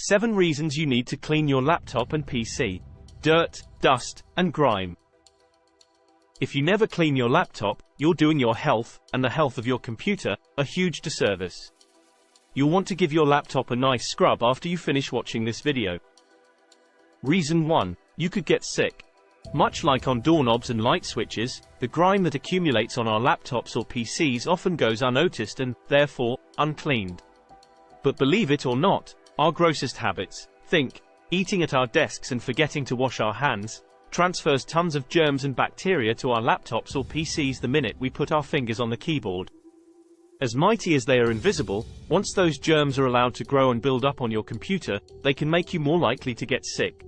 7 reasons you need to clean your laptop and PC. Dirt, dust, and grime. If you never clean your laptop, you're doing your health, and the health of your computer, a huge disservice. You'll want to give your laptop a nice scrub after you finish watching this video. Reason 1. You could get sick. Much like on doorknobs and light switches, the grime that accumulates on our laptops or PCs often goes unnoticed and, therefore, uncleaned. But believe it or not, our grossest habits, think, eating at our desks and forgetting to wash our hands, transfers tons of germs and bacteria to our laptops or PCs the minute we put our fingers on the keyboard. As mighty as they are invisible, once those germs are allowed to grow and build up on your computer, they can make you more likely to get sick.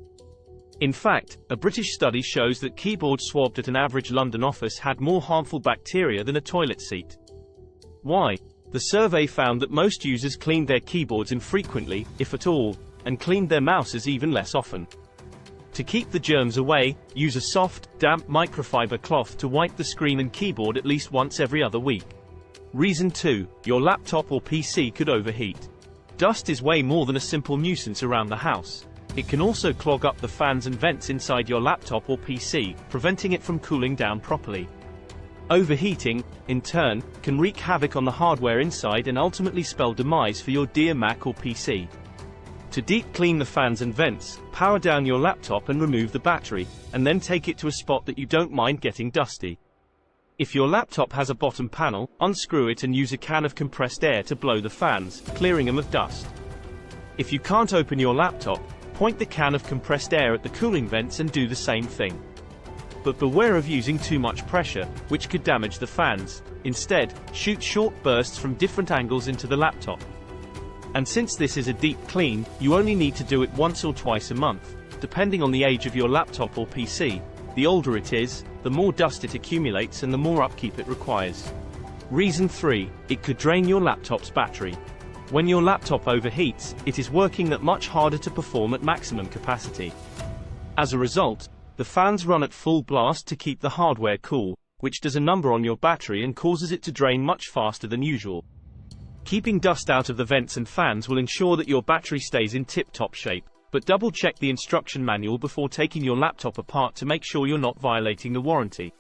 In fact, a British study shows that keyboards swabbed at an average London office had more harmful bacteria than a toilet seat. Why? The survey found that most users cleaned their keyboards infrequently, if at all, and cleaned their mouses even less often. To keep the germs away, use a soft, damp microfiber cloth to wipe the screen and keyboard at least once every other week. Reason 2. Your laptop or PC could overheat. Dust is way more than a simple nuisance around the house. It can also clog up the fans and vents inside your laptop or PC, preventing it from cooling down properly. Overheating, in turn, can wreak havoc on the hardware inside and ultimately spell demise for your dear Mac or PC. To deep clean the fans and vents, power down your laptop and remove the battery, and then take it to a spot that you don't mind getting dusty. If your laptop has a bottom panel, unscrew it and use a can of compressed air to blow the fans, clearing them of dust. If you can't open your laptop, point the can of compressed air at the cooling vents and do the same thing. But beware of using too much pressure, which could damage the fans. Instead, shoot short bursts from different angles into the laptop. And since this is a deep clean, you only need to do it once or twice a month, depending on the age of your laptop or PC. The older it is, the more dust it accumulates and the more upkeep it requires. Reason 3. It could drain your laptop's battery. When your laptop overheats, it is working that much harder to perform at maximum capacity. As a result, the fans run at full blast to keep the hardware cool, which does a number on your battery and causes it to drain much faster than usual. Keeping dust out of the vents and fans will ensure that your battery stays in tip-top shape, but double-check the instruction manual before taking your laptop apart to make sure you're not violating the warranty.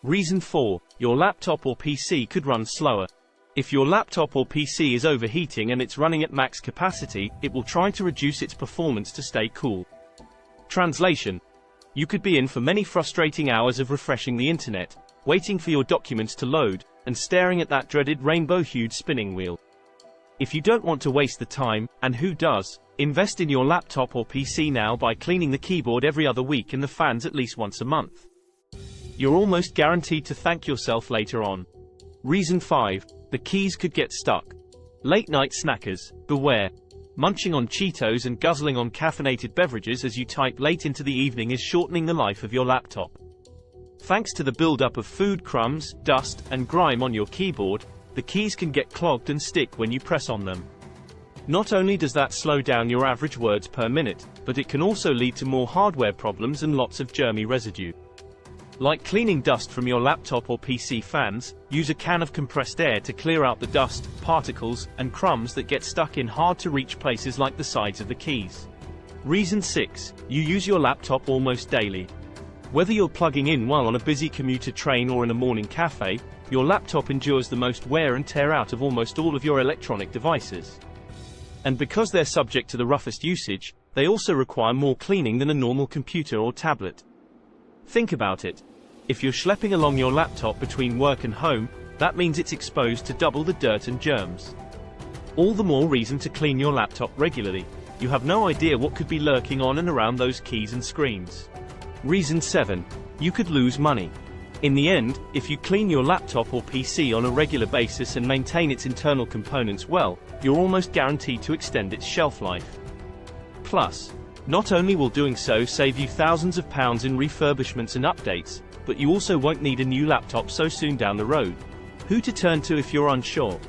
Reason 4. Your laptop or PC could run slower. If your laptop or PC is overheating and it's running at max capacity, it will try to reduce its performance to stay cool. Translation. You could be in for many frustrating hours of refreshing the internet, waiting for your documents to load, and staring at that dreaded rainbow-hued spinning wheel. If you don't want to waste the time, and who does, invest in your laptop or PC now by cleaning the keyboard every other week and the fans at least once a month. You're almost guaranteed to thank yourself later on. Reason 5. The keys could get stuck. Late night snackers, beware. Munching on Cheetos and guzzling on caffeinated beverages as you type late into the evening is shortening the life of your laptop. Thanks to the buildup of food crumbs, dust, and grime on your keyboard, the keys can get clogged and stick when you press on them. Not only does that slow down your average words per minute, but it can also lead to more hardware problems and lots of germy residue. Like cleaning dust from your laptop or PC fans, use a can of compressed air to clear out the dust, particles, and crumbs that get stuck in hard-to-reach places like the sides of the keys. Reason 6. You use your laptop almost daily. Whether you're plugging in while on a busy commuter train or in a morning cafe, your laptop endures the most wear and tear out of almost all of your electronic devices. And because they're subject to the roughest usage, they also require more cleaning than a normal computer or tablet. Think about it. If you're schlepping along your laptop between work and home, that means it's exposed to double the dirt and germs. All the more reason to clean your laptop regularly. You have no idea what could be lurking on and around those keys and screens. Reason 7. You could lose money. In the end, if you clean your laptop or PC on a regular basis and maintain its internal components well, you're almost guaranteed to extend its shelf life. Plus, not only will doing so save you thousands of pounds in refurbishments and updates, but you also won't need a new laptop so soon down the road. Who to turn to if you're unsure?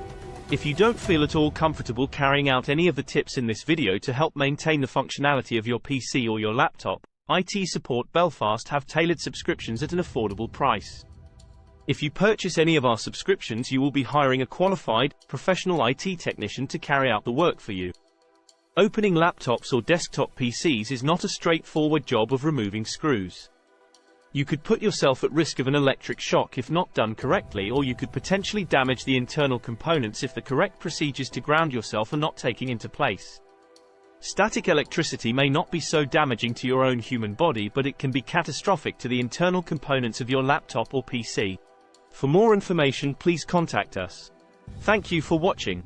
If you don't feel at all comfortable carrying out any of the tips in this video to help maintain the functionality of your PC or your laptop, IT Support Belfast have tailored subscriptions at an affordable price. If you purchase any of our subscriptions, you will be hiring a qualified, professional IT technician to carry out the work for you. Opening laptops or desktop PCs is not a straightforward job of removing screws. You could put yourself at risk of an electric shock if not done correctly, or you could potentially damage the internal components if the correct procedures to ground yourself are not taking into place. Static electricity may not be so damaging to your own human body, but it can be catastrophic to the internal components of your laptop or PC. For more information, please contact us. Thank you for watching.